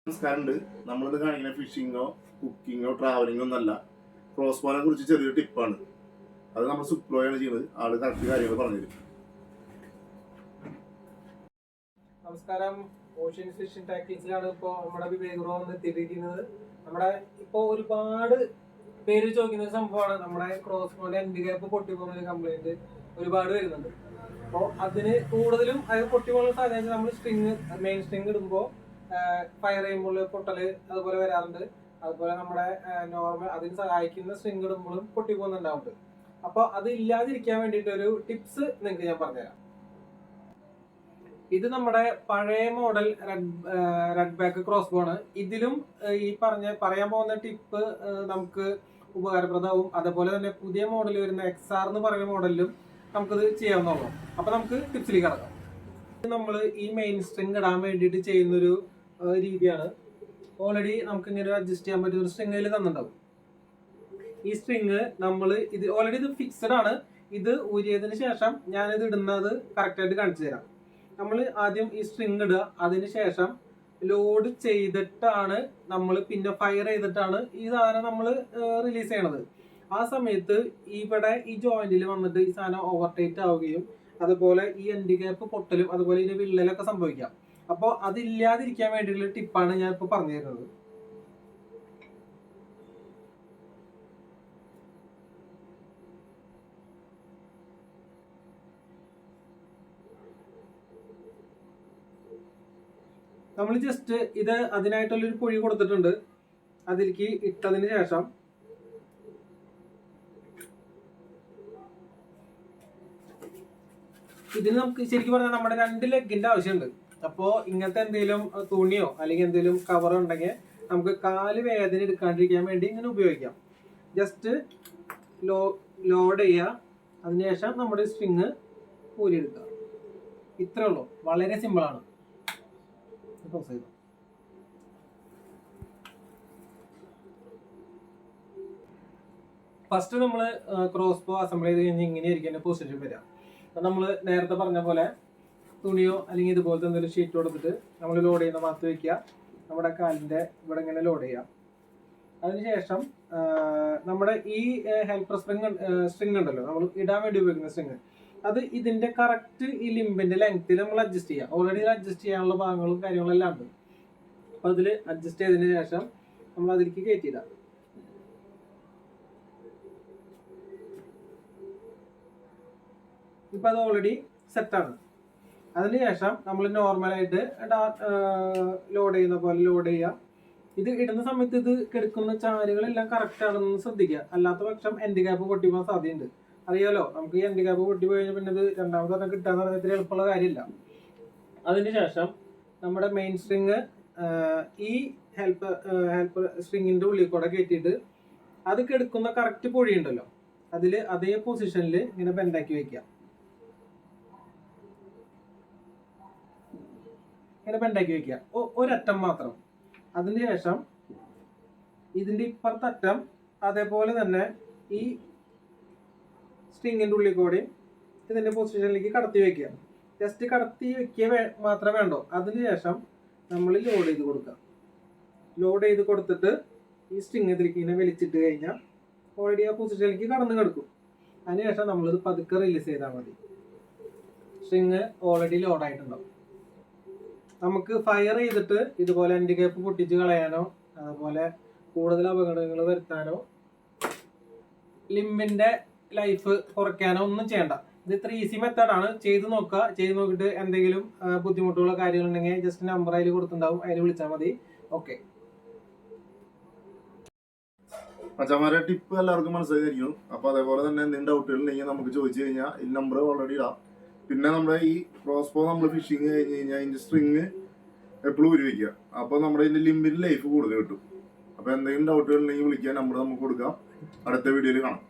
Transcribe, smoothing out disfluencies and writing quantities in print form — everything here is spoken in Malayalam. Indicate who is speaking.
Speaker 1: നമസ്കാരമുണ്ട്. നമ്മളിത് കാണിക്കുന്ന ഫിഷിങ്ങോ കുക്കിങ്ങോ ട്രാവലിങ്ങോ ഒന്നല്ല. ക്രോസ് ബോനെ കുറിച്ച് ചെറിയൊരു ടിപ്പാണ്. അത് നമ്മൾ സുപ്ലോയാണ് ചെയ്യുന്നത്. ആള് കറക്റ്റ് കാര്യങ്ങൾ പറഞ്ഞുതരും.
Speaker 2: നമസ്കാരം. ഓഷ്യൻ ഫിഷിംഗ് ടാക്ടിക്സിലാണ് ഇപ്പോൾ നമ്മുടെ വിവേക് ബ്രോ വന്ന് എത്തിയിരിക്കുന്നത്. നമ്മുടെ ഇപ്പോൾ ഒരുപാട് പേര് ചോദിക്കുന്ന ഒരു സംഭവമാണ് നമ്മുടെ ക്രോസ് ബോന്റെ എൻഡ് ഗ്യാപ്പ് പൊട്ടിപ്പോകുന്ന ഒരു കംപ്ലൈന്റ് ഒരുപാട് വരുന്നുണ്ട്. അപ്പോൾ അതിന് കൂടുതലും അത് പൊട്ടിപ്പോകുന്ന സാധ്യത നമ്മൾ മെയിൻ സ്ട്രിങ് ഇടുമ്പോൾ ഫയർ ചെയ്യുമ്പോൾ പൊട്ടല് അതുപോലെ വരാറുണ്ട്. അതുപോലെ നമ്മുടെ നോർമൽ അതിന് സഹായിക്കുന്ന സ്ട്രിങ് ഇടുമ്പോഴും പൊട്ടിപ്പോകുന്നുണ്ടാവുന്നുണ്ട്. അപ്പോൾ അത് ഇല്ലാതിരിക്കാൻ വേണ്ടിയിട്ട് ഒരു ടിപ്സ് നിങ്ങൾക്ക് ഞാൻ പറഞ്ഞുതരാം. ഇത് നമ്മുടെ പഴയ model red back cross born. ഇതിലും ഈ പറയാൻ പോകുന്ന ടിപ്പ് നമുക്ക് ഉപകാരപ്രദമാവും. അതുപോലെ തന്നെ പുതിയ മോഡൽ വരുന്ന XR എന്ന് പറയുന്ന മോഡലിലും നമുക്കിത് ചെയ്യാവുന്നതാണ്. അപ്പൊ നമുക്ക് ടിപ്സിലേക്ക് കടക്കാം. നമ്മൾ ഈ മെയിൻ സ്ട്രിങ് ഇടാൻ വേണ്ടിയിട്ട് ചെയ്യുന്നൊരു രീതിയാണ്. ഓൾറെഡി നമുക്ക് ഇങ്ങനെ അഡ്ജസ്റ്റ് ചെയ്യാൻ പറ്റുന്ന ഒരു സ്ട്രിങ് അതിൽ തന്നിട്ടുണ്ടാവും. ഈ സ്ട്രിങ് നമ്മൾ ഇത് ഓൾറെഡി ഇത് ഫിക്സഡ് ആണ്. ഇത് ഊരിയതിന് ശേഷം ഞാനിത് ഇടുന്നത് കറക്റ്റായിട്ട് കാണിച്ചു തരാം. നമ്മൾ ആദ്യം ഈ സ്ട്രിങ് ഇടുക, അതിനുശേഷം ലോഡ് ചെയ്തിട്ടാണ് നമ്മൾ പിന്നെ ഫയർ ചെയ്തിട്ടാണ് ഈ സാധനം നമ്മൾ റിലീസ് ചെയ്യണത്. ആ സമയത്ത് ഇവിടെ ഈ ജോയിന്റിൽ വന്നിട്ട് ഈ സാധനം ഓവർടൈറ്റ് ആവുകയും അതുപോലെ ഈ എൻഡ് ഗ്യാപ്പ് പൊട്ടലും അതുപോലെ ഇതിന്റെ വിള്ളലൊക്കെ സംഭവിക്കാം. അപ്പോൾ അതില്ലാതിരിക്കാൻ വേണ്ടിയിട്ടുള്ള ടിപ്പാണ് ഞാൻ ഇപ്പോൾ പറഞ്ഞു തരുന്നത്. നമ്മൾ ജസ്റ്റ് ഇത് അതിനായിട്ടുള്ളൊരു കുഴി കൊടുത്തിട്ടുണ്ട്. അതിലേക്ക് ഇട്ടതിന് ശേഷം ഇതിന് നമുക്ക് ശരിക്കും പറഞ്ഞാൽ നമ്മുടെ 2 ലെഗിന്റെ ആവശ്യമുണ്ട്. അപ്പോൾ ഇങ്ങനത്തെ എന്തെങ്കിലും തുണിയോ അല്ലെങ്കിൽ എന്തെങ്കിലും കവറോ ഉണ്ടെങ്കിൽ നമുക്ക് കാല് വേദന എടുക്കാണ്ടിരിക്കാൻ വേണ്ടി ഇങ്ങനെ ഉപയോഗിക്കാം. ജസ്റ്റ് ലോഡ് ചെയ്യുക, അതിനുശേഷം നമ്മുടെ സ്ട്രിങ് ഊരിയെടുക്കുക. ഇത്രേ ഉള്ളൂ, വളരെ സിമ്പിളാണ്. ഫസ്റ്റ് നമ്മൾ ക്രോസ് ബോ അസംബിൾ ചെയ്ത് കഴിഞ്ഞ് ഇങ്ങനെയായിരിക്കും പൊസിഷൻ വരിക. അപ്പം നമ്മൾ നേരത്തെ പറഞ്ഞ പോലെ തുണിയോ അല്ലെങ്കിൽ ഇതുപോലത്തെ എന്തെങ്കിലും ഷീറ്റ് കൊടുത്തിട്ട് നമ്മൾ ലോഡ് ചെയ്യുന്ന ഭാഗത്ത് വയ്ക്കുക. നമ്മുടെ കാലിൻ്റെ ഇവിടെ ഇങ്ങനെ ലോഡ് ചെയ്യുക. അതിനുശേഷം നമ്മുടെ ഈ ഹെൽപ്പർ സ്ട്രിങ് ഉണ്ടല്ലോ, നമ്മൾ ഇടാൻ വേണ്ടി ഉപയോഗിക്കുന്ന സ്ട്രിങ്, അത് ഇതിന്റെ കറക്റ്റ് ഈ ലിംബിന്റെ ലെങ്ത്തിൽ നമ്മൾ അഡ്ജസ്റ്റ് ചെയ്യുക. ഓൾറെഡി അഡ്ജസ്റ്റ് ചെയ്യാനുള്ള ഭാഗങ്ങളും കാര്യങ്ങളെല്ലാം ഉണ്ട്. അപ്പോൾ അതിൽ അഡ്ജസ്റ്റ് ചെയ്തതിന് ശേഷം നമ്മൾ അതിലേക്ക് കയറ്റിയിടാം. ഇപ്പം അത് ഓൾറെഡി സെറ്റാണ്. അതിനുശേഷം നമ്മൾ നോർമലായിട്ട് ലോഡ് ചെയ്യുന്ന പോലെ ലോഡ് ചെയ്യുക. ഇത് ഇടുന്ന സമയത്ത് ഇത് കിടക്കുന്ന ചാലുകളെല്ലാം കറക്റ്റ് ആണെന്ന് ശ്രദ്ധിക്കുക. അല്ലാത്ത പക്ഷം എൻഡ് ഗ്യാപ്പ് പൊട്ടിപ്പോകാൻ സാധ്യതയുണ്ട്. അറിയാലോ, നമുക്ക് ഈ എൻഡ് ഗ്യാപ്പ് പൊട്ടി പോയി കഴിഞ്ഞാൽ പിന്നെ ഇത് രണ്ടാമത് തന്നെ കിട്ടാന്ന് പറഞ്ഞാൽ ഇത്ര എളുപ്പമുള്ള കാര്യമില്ല. അതിനുശേഷം നമ്മുടെ മെയിൻ സ്ട്രിങ് ഈ ഹെൽപ്പർ സ്ട്രിങ്ങിന്റെ ഉള്ളിൽ കൂടെ കയറ്റിയിട്ട് അത് കിടക്കുന്ന കറക്റ്റ് പൊഴിയുണ്ടല്ലോ, അതിൽ അതേ പൊസിഷനിൽ ഇങ്ങനെ ബെൻഡാക്കി വെക്കുക. ഇങ്ങനെ ബെൻഡാക്കി വെക്കുക, ഒരറ്റം മാത്രം. അതിനുശേഷം ഇതിന്റെ ഇപ്പുറത്തെ അറ്റം അതേപോലെ തന്നെ ഈ സ്ട്രിങ്ങിന്റെ ഉള്ളിൽ കൂടി ഇതിന്റെ പൊസിഷനിലേക്ക് കടത്തി വെക്കുക. ജസ്റ്റ് കടത്തി വെക്കുക മാത്രമേ വേണ്ടോ. അതിനുശേഷം നമ്മൾ ലോഡ് ചെയ്ത് കൊടുക്കുക. ലോഡ് ചെയ്ത് കൊടുത്തിട്ട് ഈ സ്ട്രിങ് ഇതിലേക്ക് ഇങ്ങനെ വലിച്ചിട്ട് കഴിഞ്ഞാൽ ഓൾറെഡി ആ പൊസിഷനിലേക്ക് കടന്നു കിടക്കും. അതിനുശേഷം നമ്മളിത് പതുക്കെ റിലീസ് ചെയ്താൽ മതി. സ്ട്രിങ് ഓൾറെഡി ലോഡായിട്ടുണ്ടാവും. നമുക്ക് ഫയർ ചെയ്തിട്ട് ഇതുപോലെ എൻഡ് ഗ്യാപ്പ് പൊട്ടിച്ച് കളയാനോ അതുപോലെ കൂടുതൽ അപകടങ്ങൾ വരുത്താനോ ലിംബിന്റെ ലൈഫ് കുറയ്ക്കാനോ ഒന്നും ചെയ്യണ്ട. ഇത് ഇത്ര ഈസി മെത്തേഡാണ്. ചെയ്ത് നോക്കുക. ചെയ്ത് നോക്കിയിട്ട് എന്തെങ്കിലും ബുദ്ധിമുട്ടുള്ള കാര്യങ്ങളുണ്ടെങ്കിൽ ജസ്റ്റ് നമ്പർ അതിൽ കൊടുത്തിട്ടുണ്ടാവും, അതിൽ വിളിച്ചാൽ മതി. ഓക്കെ,
Speaker 1: മച്ചാമാരെ ടിപ്പ് എല്ലാവർക്കും മനസ്സിലായിരിക്കും. അപ്പൊ അതേപോലെ തന്നെ എന്തെങ്കിലും ഡൗട്ടുകൾ ഉണ്ടെങ്കിൽ നമുക്ക് ചോദിച്ചു കഴിഞ്ഞാൽ ഈ നമ്പർ ഓൾറെഡി ഇടാം. പിന്നെ നമ്മുടെ ഈ ക്രോസ് ബോ നമ്മൾ ഫിഷിങ് കഴിഞ്ഞ് കഴിഞ്ഞാൽ ഇതിന്റെ സ്ട്രിങ് എപ്പോഴും ഉപയോഗിക്കുക. അപ്പോൾ നമ്മുടെ ഇതിന്റെ ലിംബിന്റെ ലൈഫ് കൂടുതൽ കിട്ടും. അപ്പൊ എന്തെങ്കിലും ഡൗട്ടുകൾ ഉണ്ടെങ്കിൽ വിളിക്കാൻ നമ്പർ നമുക്ക് കൊടുക്കാം. അടുത്ത വീഡിയോയിൽ കാണാം.